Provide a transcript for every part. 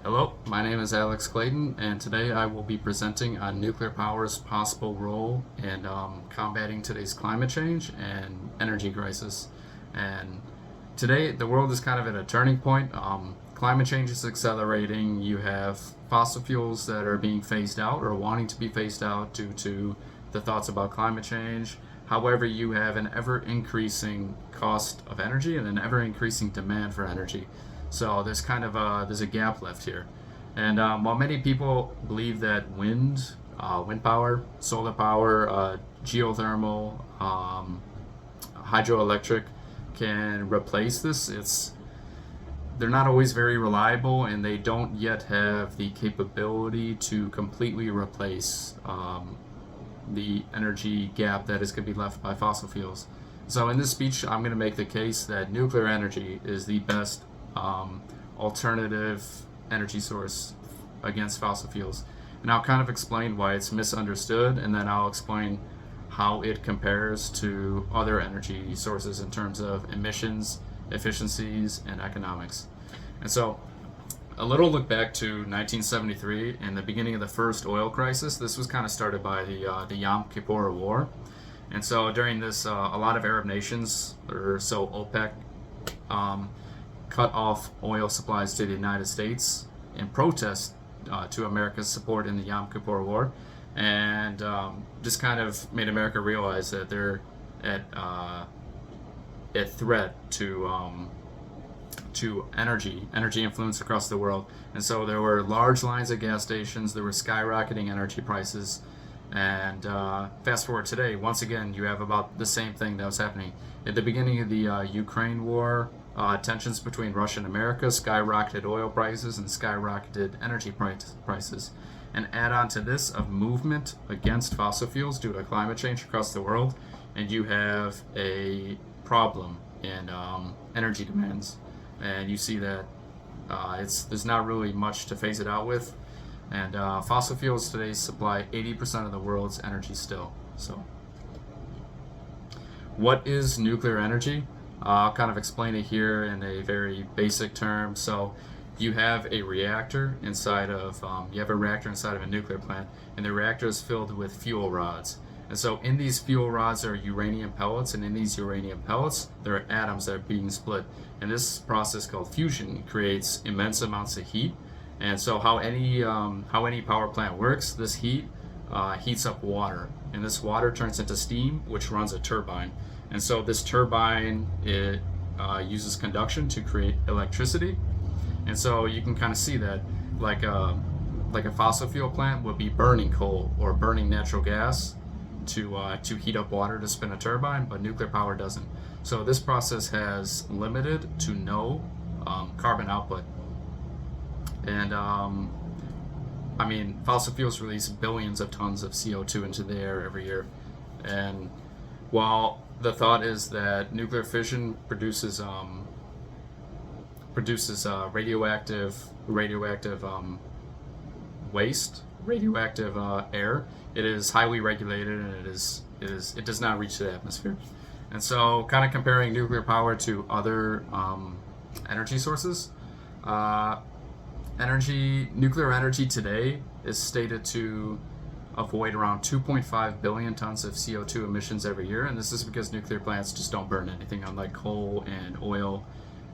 Hello, my name is Alex Clayton, and today I will be presenting on nuclear power's possible role in combating today's climate change and energy crisis. And today, the world is kind of at a turning point. Climate change is accelerating. You have fossil fuels that are being phased out or wanting to be phased out due to the thoughts about climate change. However, you have an ever increasing cost of energy and an ever increasing demand for energy. So there's a gap left here. And while many people believe that wind power, solar power, geothermal, hydroelectric can replace this, they're not always very reliable, and they don't yet have the capability to completely replace the energy gap that is going to be left by fossil fuels. So in this speech, I'm going to make the case that nuclear energy is the best alternative energy source against fossil fuels. And I'll kind of explain why it's misunderstood, and then I'll explain how it compares to other energy sources in terms of emissions, efficiencies, and economics. And so, a little look back to 1973 and the beginning of the first oil crisis. This was kind of started by the Yom Kippur War. And so during this, a lot of Arab nations, or so OPEC, cut off oil supplies to the United States in protest to America's support in the Yom Kippur War, and just kind of made America realize that they're at threat to energy influence across the world. And so there were large lines at gas stations. There were skyrocketing energy prices. And fast forward today, once again, you have about the same thing that was happening at the beginning of the Ukraine war. Tensions between Russia and America, skyrocketed oil prices, and skyrocketed energy prices. And add on to this a movement against fossil fuels due to climate change across the world, and you have a problem in energy demands. And you see that there's not really much to phase it out with. And fossil fuels today supply 80% of the world's energy still. So, what is nuclear energy? I'll kind of explain it here in a very basic term. So you have a reactor inside of a nuclear plant, and the reactor is filled with fuel rods. And so in these fuel rods are uranium pellets, and in these uranium pellets there are atoms that are being split. And this process called fusion creates immense amounts of heat. And so how any power plant works, this heat heats up water, and this water turns into steam, which runs a turbine. And so this turbine, it uses conduction to create electricity. And so you can kind of see that like a fossil fuel plant would be burning coal or burning natural gas to heat up water to spin a turbine, but nuclear power doesn't. So this process has limited to no carbon output. And fossil fuels release billions of tons of CO2 into the air every year. And while the thought is that nuclear fission produces radioactive waste, radioactive air. It is highly regulated, and it does not reach the atmosphere. And so, kind of comparing nuclear power to other energy sources, nuclear energy today is stated to avoid around 2.5 billion tons of CO2 emissions every year, and this is because nuclear plants just don't burn anything, unlike coal and oil,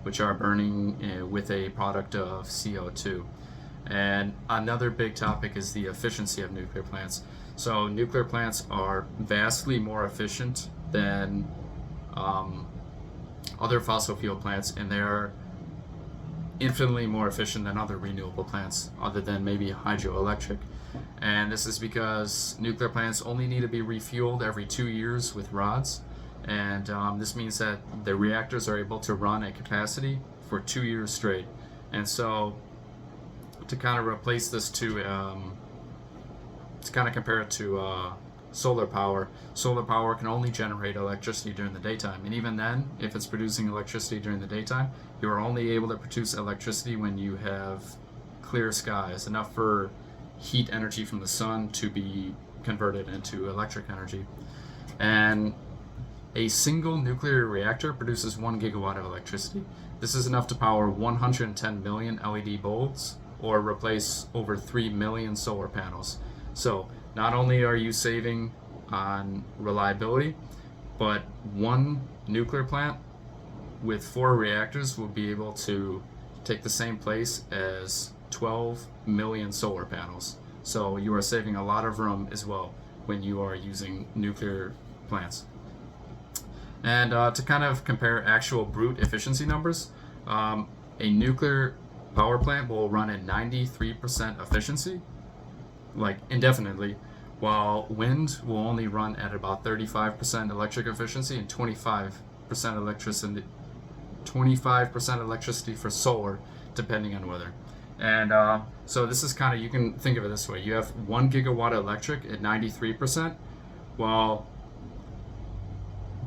which are burning with a product of CO2. And another big topic is the efficiency of nuclear plants. So nuclear plants are vastly more efficient than other fossil fuel plants, and they are infinitely more efficient than other renewable plants, other than maybe hydroelectric. And this is because nuclear plants only need to be refueled every 2 years with rods. And this means that the reactors are able to run at capacity for 2 years straight. And so to kind of replace this to kind of compare it to solar power can only generate electricity during the daytime. And even then, if it's producing electricity during the daytime, you are only able to produce electricity when you have clear skies, enough for heat energy from the sun to be converted into electric energy. And a single nuclear reactor produces 1 gigawatt of electricity. This is enough to power 110 million LED bulbs or replace over 3 million solar panels. So not only are you saving on reliability, but one nuclear plant with 4 reactors will be able to take the same place as 12 million solar panels. So you are saving a lot of room as well when you are using nuclear plants. And to kind of compare actual brute efficiency numbers, a nuclear power plant will run at 93% efficiency, like indefinitely, while wind will only run at about 35% electric efficiency and 25% electricity for solar, depending on weather. And so this is kind of, you can think of it this way: you have 1 gigawatt electric at 93%, while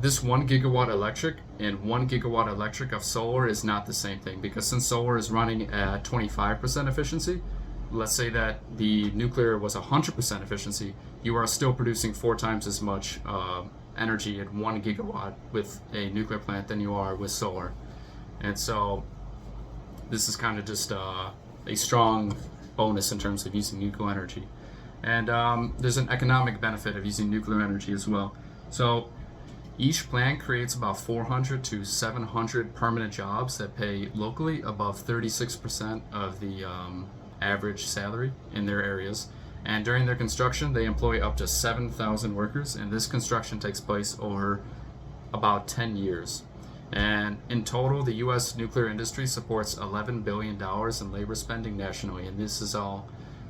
this 1 gigawatt electric and 1 gigawatt electric of solar is not the same thing, because since solar is running at 25% efficiency, let's say that the nuclear was 100% efficiency, you are still producing 4 times as much energy at 1 gigawatt with a nuclear plant than you are with solar. And so this is kind of just a strong bonus in terms of using nuclear energy. And there's an economic benefit of using nuclear energy as well. So each plant creates about 400 to 700 permanent jobs that pay locally above 36% of the average salary in their areas. And during their construction, they employ up to 7,000 workers, and this construction takes place over about 10 years. And in total, the U.S. nuclear industry supports $11 billion in labor spending nationally, and this is all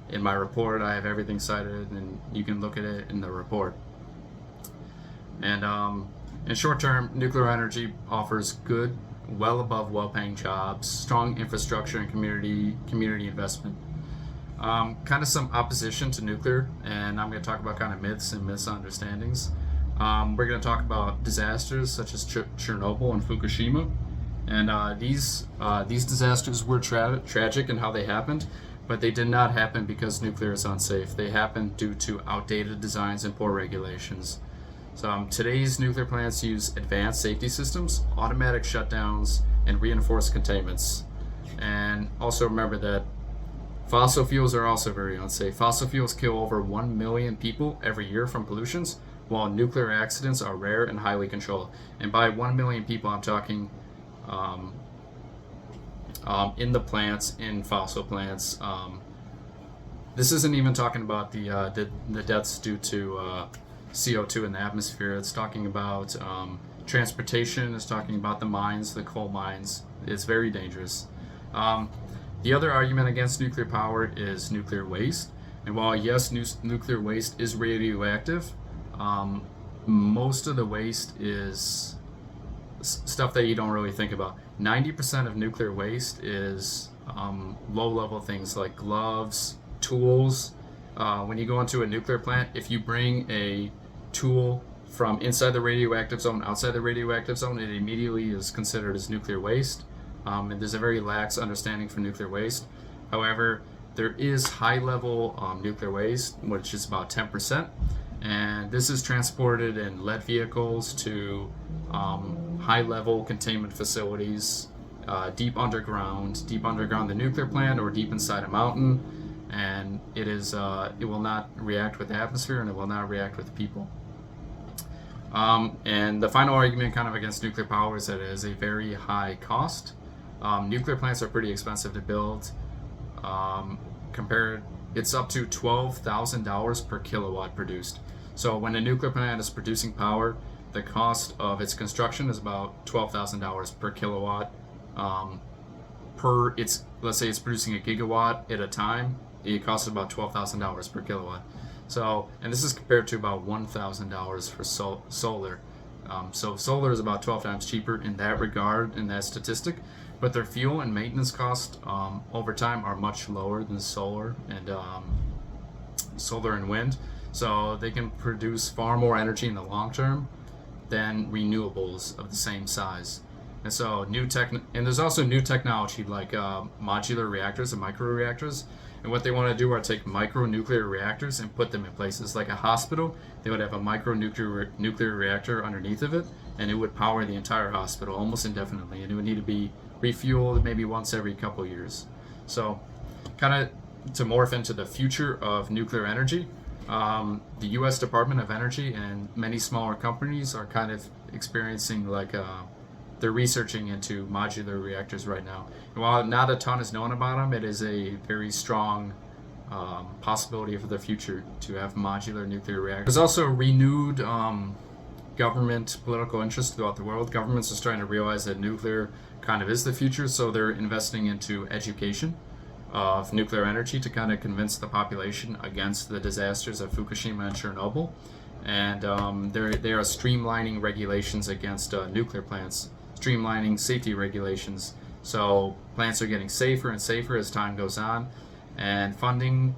in my report. I have everything cited, and you can look at it in the report. And in short term, nuclear energy offers good, well above well-paying jobs, strong infrastructure, and community investment. Kind of some opposition to nuclear, and I'm going to talk about kind of myths and misunderstandings. We're going to talk about disasters such as Chernobyl and Fukushima, and these disasters were tragic in how they happened, but they did not happen because nuclear is unsafe. They happened due to outdated designs and poor regulations. So today's nuclear plants use advanced safety systems, automatic shutdowns, and reinforced containments. And also remember that fossil fuels are also very unsafe. Fossil fuels kill over 1 million people every year from pollutions, while nuclear accidents are rare and highly controlled. And by 1 million people, I'm talking in the plants, in fossil plants. This isn't even talking about the deaths due to CO2 in the atmosphere. It's talking about transportation. It's talking about the mines, the coal mines. It's very dangerous. The other argument against nuclear power is nuclear waste. And while yes, nuclear waste is radioactive, most of the waste is stuff that you don't really think about. 90% of nuclear waste is low-level things like gloves, tools. When you go into a nuclear plant, if you bring a tool from inside the radioactive zone, outside the radioactive zone, it immediately is considered as nuclear waste. And there's a very lax understanding for nuclear waste. However, there is high-level nuclear waste, which is about 10%, and this is transported in lead vehicles to high-level containment facilities deep underground the nuclear plant, or deep inside a mountain, and it will not react with the atmosphere, and it will not react with people. And the final argument kind of against nuclear power is that it is a very high cost. Nuclear plants are pretty expensive to build. It's up to $12,000 per kilowatt produced. So when a nuclear plant is producing power, the cost of its construction is about $12,000 per kilowatt. Let's say it's producing a gigawatt at a time, it costs about $12,000 per kilowatt. So, and this is compared to about $1,000 for solar. So solar is about 12 times cheaper in that regard, in that statistic, but their fuel and maintenance costs over time are much lower than solar and wind. So they can produce far more energy in the long term than renewables of the same size. And so and there's also new technology like modular reactors and microreactors. And what they want to do are take micro-nuclear reactors and put them in places like a hospital. They would have a micro-nuclear reactor underneath of it, and it would power the entire hospital almost indefinitely. And it would need to be refueled maybe once every couple years. So kind of to morph into the future of nuclear energy, the U.S. Department of Energy and many smaller companies are kind of experiencing they're researching into modular reactors right now. And while not a ton is known about them, it is a very strong possibility for the future to have modular nuclear reactors. There's also renewed government political interest throughout the world. Governments are starting to realize that nuclear kind of is the future, so they're investing into education of nuclear energy to kind of convince the population against the disasters of Fukushima and Chernobyl. And they are streamlining regulations against nuclear plants, streamlining safety regulations. So plants are getting safer and safer as time goes on, and funding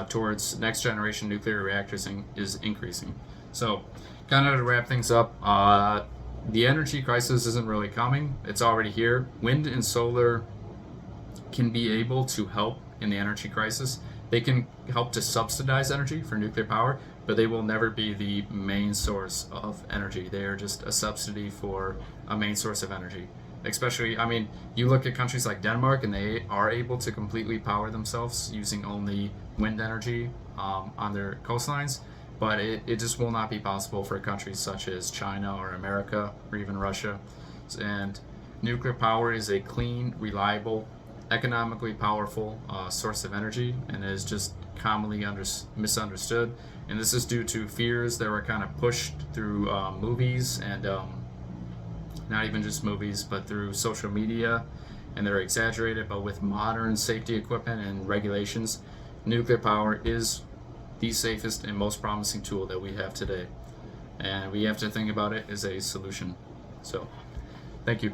towards next generation nuclear reactors is increasing. So, kind of to wrap things up, the energy crisis isn't really coming. It's already here. Wind and solar can be able to help in the energy crisis. They can help to subsidize energy for nuclear power, but they will never be the main source of energy. They are just a subsidy for a main source of energy. Especially, I mean, you look at countries like Denmark, and they are able to completely power themselves using only wind energy on their coastlines, but it just will not be possible for countries such as China or America or even Russia. And nuclear power is a clean, reliable, economically powerful source of energy, and is just commonly misunderstood. And this is due to fears that were kind of pushed through movies and not even just movies, but through social media, and they're exaggerated. But with modern safety equipment and regulations, nuclear power is the safest and most promising tool that we have today, and we have to think about it as a solution. So, thank you.